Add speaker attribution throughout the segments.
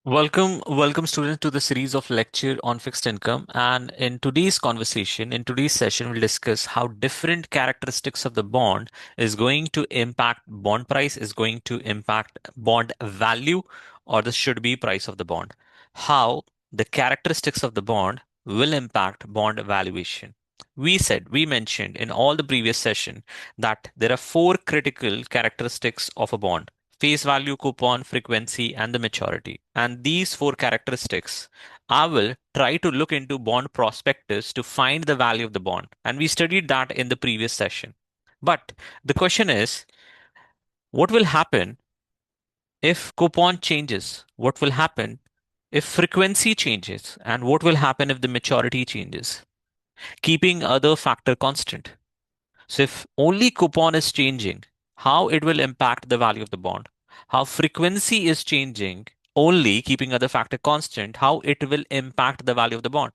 Speaker 1: Welcome students to the series of lecture on fixed income. And in today's conversation, in today's session, we'll discuss how different characteristics of the bond is going to impact bond price, is going to impact bond value, or the should be price of the bond. How the characteristics of the bond will impact bond valuation. We mentioned in all the previous session that there are four critical characteristics of a bond: face value, coupon, frequency, and the maturity. And these four characteristics, I will try to look into bond prospectus to find the value of the bond. And we studied that in the previous session. But the question is, what will happen if coupon changes? What will happen if frequency changes? And what will happen if the maturity changes? Keeping other factor constant. So if only coupon is changing, how it will impact the value of the bond? How frequency is changing, only keeping other factor constant, how it will impact the value of the bond?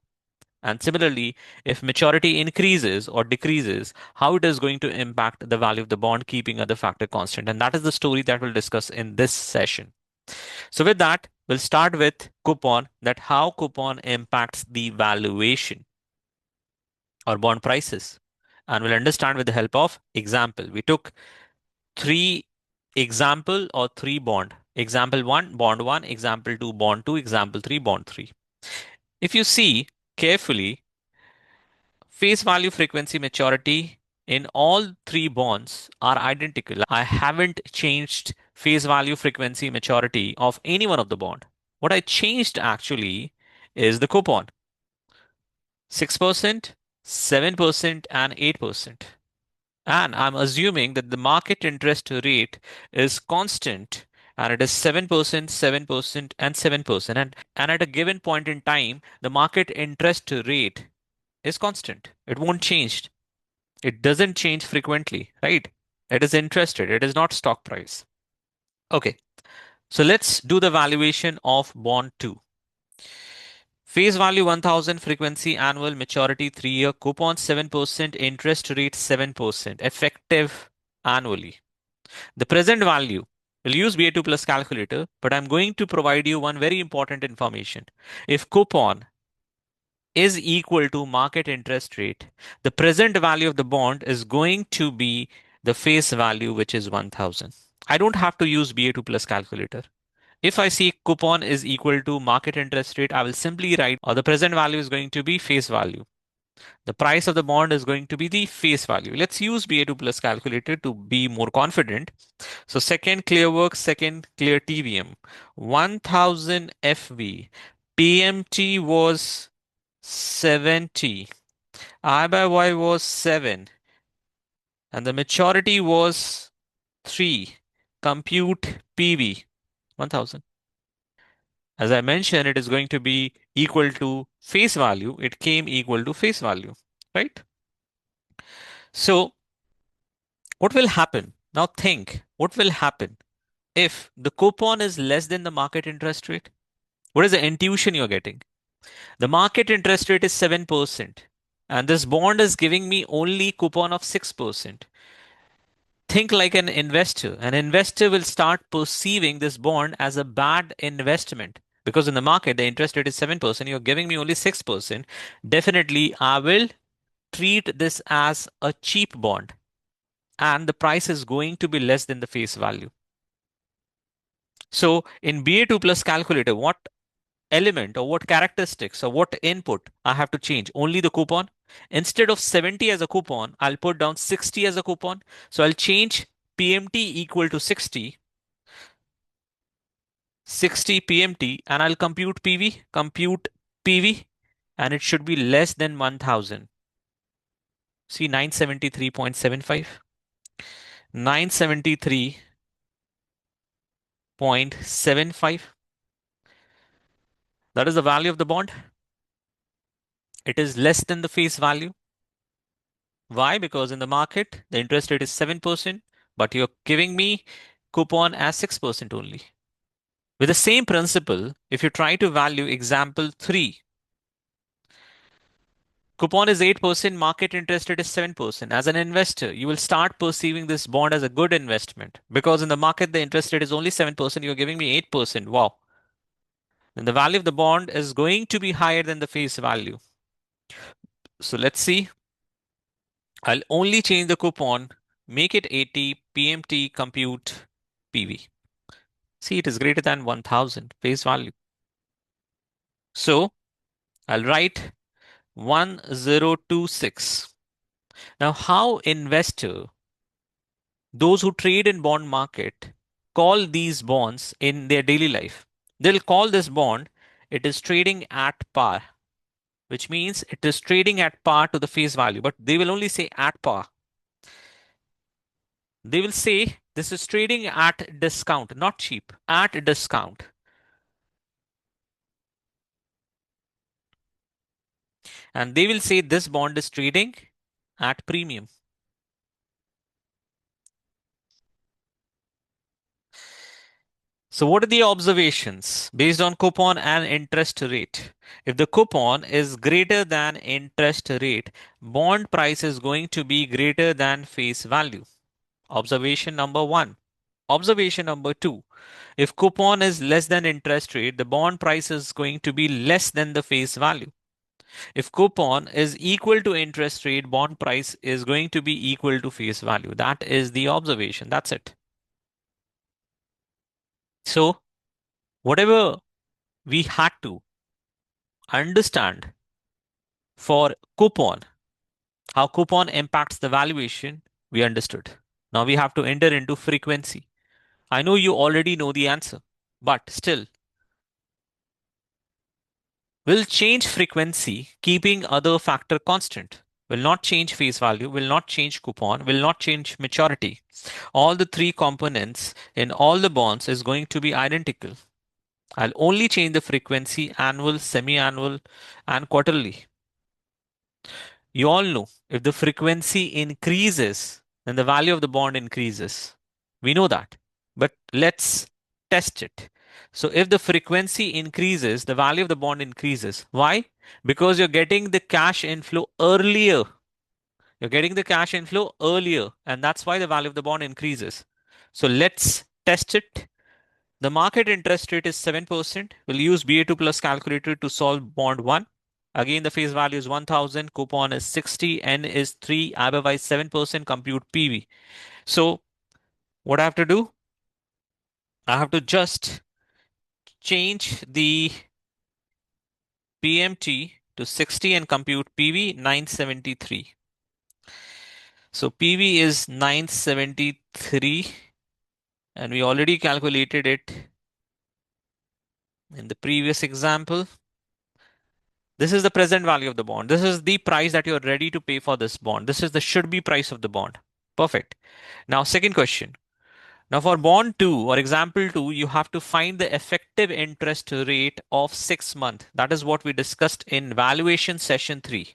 Speaker 1: And similarly, if maturity increases or decreases, how it is going to impact the value of the bond, keeping other factor constant. And that is the story that we'll discuss in this session. So with that, we'll start with coupon, that how coupon impacts the valuation or bond prices. And we'll understand with the help of example. We took three example or three bond. Example one, bond one, example two, bond two, example three, bond three. If you see carefully, face value, frequency, maturity in all three bonds are identical. I haven't changed face value, frequency, maturity of any one of the bond. What I changed actually is the coupon: 6%, 7%, and 8%. And I'm assuming that the market interest rate is constant and it is 7%, 7%, and 7%. And at a given point in time, the market interest rate is constant. It won't change. It doesn't change frequently, right? It is interested. It is not stock price. Okay. So let's do the valuation of bond 2. Face value 1000, frequency annual, maturity 3-year, coupon 7%, interest rate 7%, effective annually. The present value, we'll use BA2 plus calculator, but I'm going to provide you one very important information. If coupon is equal to market interest rate, the present value of the bond is going to be the face value, which is 1000. I don't have to use BA2 plus calculator. If I see coupon is equal to market interest rate, I will simply write, or the present value is going to be face value. The price of the bond is going to be the face value. Let's use BA2 plus calculator to be more confident. So second clear work, second clear TVM, 1000 FV, PMT was 70, I by Y was 7, and the maturity was 3. Compute PV, 1000. As I mentioned, it is going to be equal to face value. It came equal to face value, right? So what will happen? Now think, what will happen if the coupon is less than the market interest rate? What is the intuition you're getting? The market interest rate is 7%, and this bond is giving me only coupon of 6%. Think like an investor. An investor will start perceiving this bond as a bad investment because in the market, the interest rate is 7%. You're giving me only 6%. Definitely, I will treat this as a cheap bond, and the price is going to be less than the face value. So in BA2 plus calculator, what element or what characteristics or what input I have to change? Only the coupon. Instead of 70 as a coupon, I'll put down 60 as a coupon. So I'll change PMT equal to 60, 60 PMT, and I'll compute PV, and it should be less than 1000. See, 973.75, 973.75. That is the value of the bond. It is less than the face value. Why? Because in the market, the interest rate is 7%, but you're giving me coupon as 6% only. With the same principle, if you try to value example 3, coupon is 8%, market interest rate is 7%. As an investor, you will start perceiving this bond as a good investment because in the market, the interest rate is only 7%. You're giving me 8%. Wow. then the value of the bond is going to be higher than the face value. So let's see. I'll only change the coupon, make it 80, PMT, compute PV. See, it is greater than 1000 face value. So I'll write 1026. Now, how investor, those who trade in bond market, call these bonds in their daily life? They'll call this bond, it is trading at par, which means it is trading at par to the face value, but they will only say at par. They will say this is trading at discount, not cheap, at discount. And they will say this bond is trading at premium. So, what are the observations based on coupon and interest rate? If the coupon is greater than interest rate, bond price is going to be greater than face value. Observation number one. Observation number two. If coupon is less than interest rate, the bond price is going to be less than the face value. If coupon is equal to interest rate, bond price is going to be equal to face value. That is the observation. That's it. So, whatever we had to understand for coupon, how coupon impacts the valuation, we understood. Now we have to enter into frequency. I know you already know the answer, but still, will change frequency, keeping other factor constant. Will not change face value, will not change coupon, will not change maturity. All the three components in all the bonds is going to be identical. I'll only change the frequency annual, semi-annual, and quarterly. You all know if the frequency increases, then the value of the bond increases. We know that. But let's test it. So if the frequency increases, the value of the bond increases. Why? Because you're getting the cash inflow earlier. You're getting the cash inflow earlier, and that's why the value of the bond increases. So let's test it. The market interest rate is 7%. We'll use BA2 plus calculator to solve bond 1. Again, the face value is 1000, coupon is 60, N is 3, IBY 7%, compute PV. So what I have to do? I have to just change the PMT to 60 and compute PV 973. So PV is 973 and we already calculated it in the previous example. This is the present value of the bond. This is the price that you're ready to pay for this bond. This is the should be price of the bond. Perfect. Now, second question. Now, for bond 2 or example 2, you have to find the effective interest rate of 6 months. That is what we discussed in valuation session 3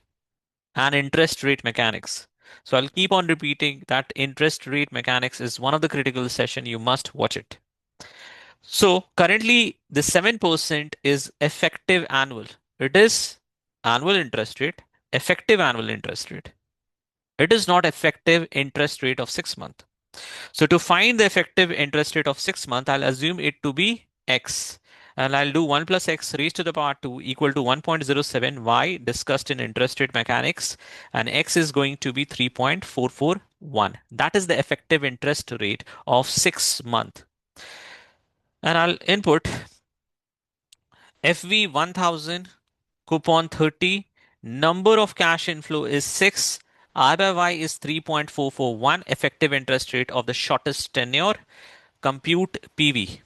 Speaker 1: and interest rate mechanics. So I'll keep on repeating that interest rate mechanics is one of the critical session. You must watch it. So currently the 7% is effective annual. It is annual interest rate, effective annual interest rate. It is not effective interest rate of 6 months. So to find the effective interest rate of 6 months, I'll assume it to be X. And I'll do 1 plus X raised to the power 2 equal to 1.07 Y discussed in interest rate mechanics. And X is going to be 3.441. That is the effective interest rate of 6 months. And I'll input FV 1000, coupon 30, number of cash inflow is 6, R by Y is 3.441, effective interest rate of the shortest tenure, compute PV.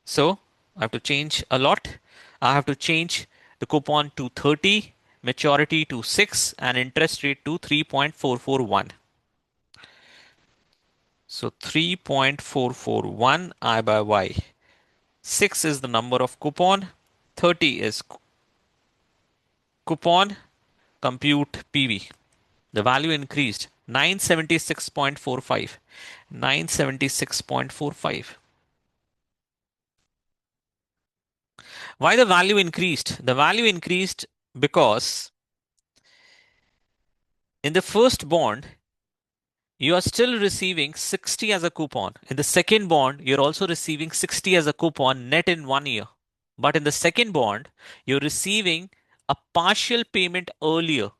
Speaker 1: So I have to change a lot. I have to change the coupon to 30, maturity to 6, and interest rate to 3.441. So 3.441 I by Y. 6 is the number of coupon, 30 is coupon, compute PV. The value increased 976.45. 976.45. Why the value increased? The value increased because in the first bond, you are still receiving 60 as a coupon. In the second bond, you're also receiving 60 as a coupon net in 1 year. But in the second bond, you're receiving a partial payment earlier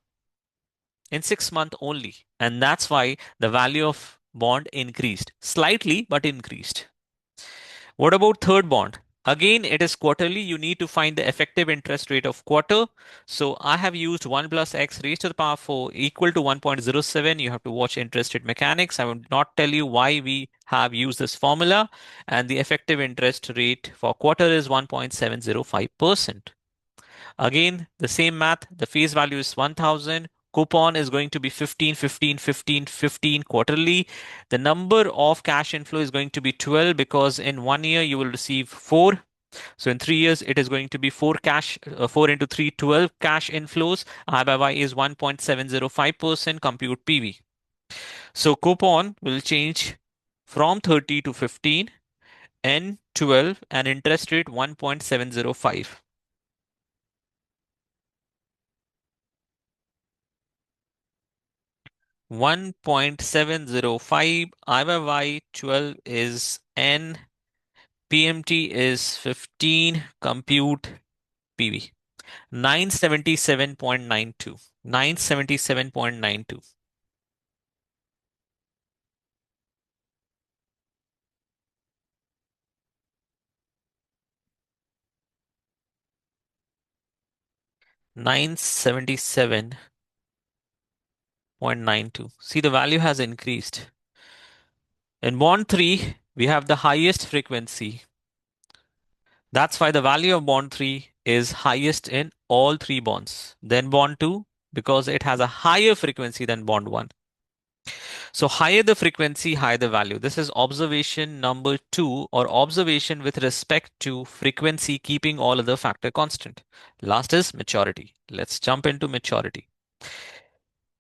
Speaker 1: in 6 months only. And that's why the value of bond increased slightly, but increased. What about third bond? Again, it is quarterly. You need to find the effective interest rate of quarter. So I have used 1 plus x raised to the power 4 equal to 1.07. You have to watch interest rate mechanics. I will not tell you why we have used this formula. And the effective interest rate for quarter is 1.705%. Again, the same math. The face value is 1000. Coupon is going to be 15, 15, 15, 15 quarterly. The number of cash inflow is going to be 12 because in 1 year you will receive 4. So in 3 years, it is going to be 4 into 3, 12 cash inflows. I by Y is 1.705%. Compute PV. So coupon will change from 30 to 15, N 12, and interest rate 1.705. 1.705, I by Y 12 is N, PMT is 15, compute PV. 977.92. 977.92. $977.92. See, the value has increased. In bond 3, we have the highest frequency. That's why the value of bond 3 is highest in all three bonds. Then bond 2, because it has a higher frequency than bond 1. So higher the frequency, higher the value. This is observation number 2, or observation with respect to frequency, keeping all other factor constant. Last is maturity. Let's jump into maturity.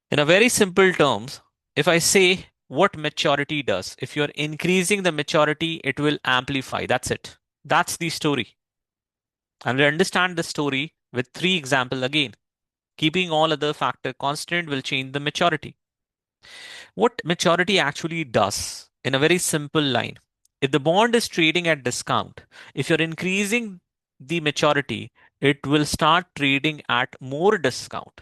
Speaker 1: In a very simple terms, if I say what maturity does, if you're increasing the maturity, it will amplify. That's it. That's the story. And we understand the story with three example again. Keeping all other factor constant will change the maturity. What maturity actually does in a very simple line. If the bond is trading at discount, if you're increasing the maturity, it will start trading at more discount.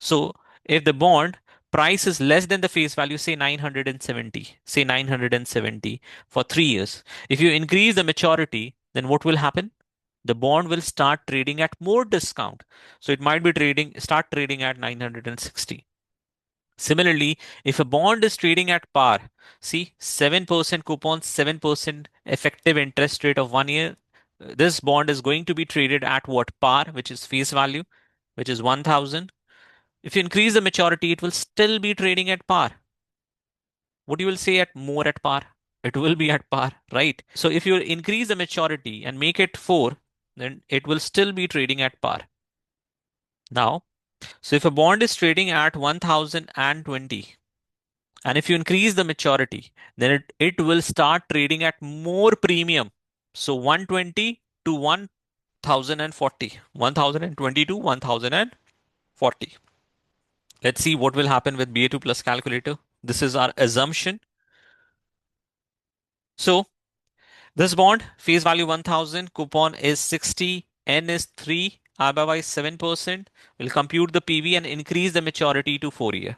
Speaker 1: So if the bond price is less than the face value, say 970, say 970 for 3 years. If you increase the maturity, then what will happen? The bond will start trading at more discount. So it might be start trading at 960. Similarly, if a bond is trading at par, see 7% coupon, 7% effective interest rate of 1 year, this bond is going to be traded at what? Par, which is face value, which is 1000. If you increase the maturity, it will still be trading at par. What you will say at more at par? It will be at par, right? So if you increase the maturity and make it 4, then it will still be trading at par. Now, so if a bond is trading at 1020, and if you increase the maturity, then it will start trading at more premium. So 120 to 1040, 1020 to 1040. Let's see what will happen with BA2 plus calculator. This is our assumption. So this bond, face value 1000, coupon is 60, N is 3, I by Y 7%. We'll compute the PV and increase the maturity to 4 year.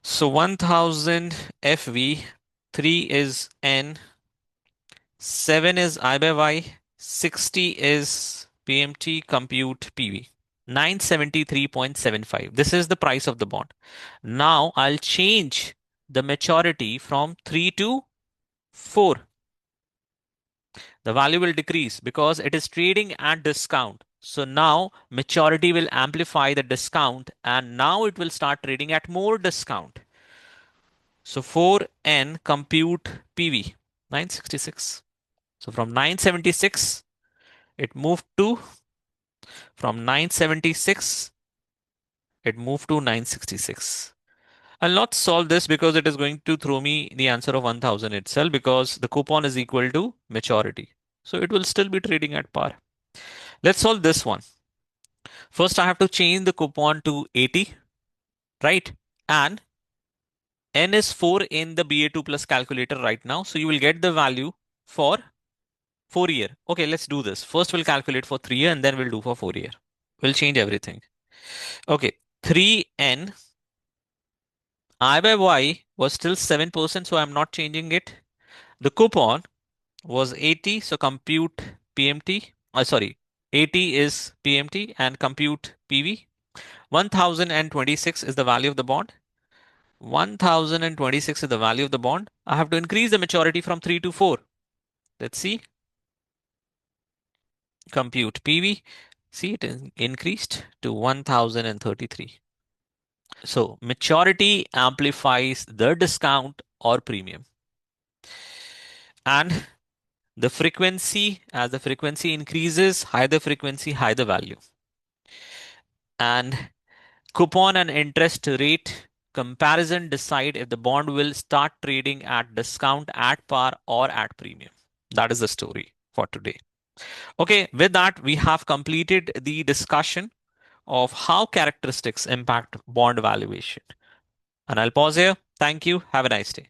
Speaker 1: So 1000 FV, 3 is N, 7 is I by Y, 60 is PMT, compute PV. 973.75. This is the price of the bond. Now I'll change the maturity from 3 to 4. The value will decrease because it is trading at discount. So now maturity will amplify the discount and now it will start trading at more discount. So 4N compute PV 966. So from 976 it moved to from 976 it moved to 966. I'll not solve this because it is going to throw me the answer of 1000 itself because the coupon is equal to maturity. So it will still be trading at par. Let's solve this one. First, I have to change the coupon to 80, right? And N is 4 in the BA2 plus calculator right now. So you will get the value for 4 year. Okay, let's do this. First, we'll calculate for 3 year and then we'll do for 4 year. We'll change everything. Okay, 3n I by y was still 7%, so I'm not changing it. The coupon was 80, so compute PMT. Sorry, 80 is PMT and compute PV. 1026 is the value of the bond. 1026 is the value of the bond. I have to increase the maturity from 3 to 4. Let's see. Compute PV. See, it is increased to 1033. So maturity amplifies the discount or premium. And the frequency, as the frequency increases, higher the frequency, higher the value. And coupon and interest rate comparison decide if the bond will start trading at discount, at par, or at premium. That is the story for today. Okay, with that, we have completed the discussion of how characteristics impact bond valuation. And I'll pause here. Thank you. Have a nice day.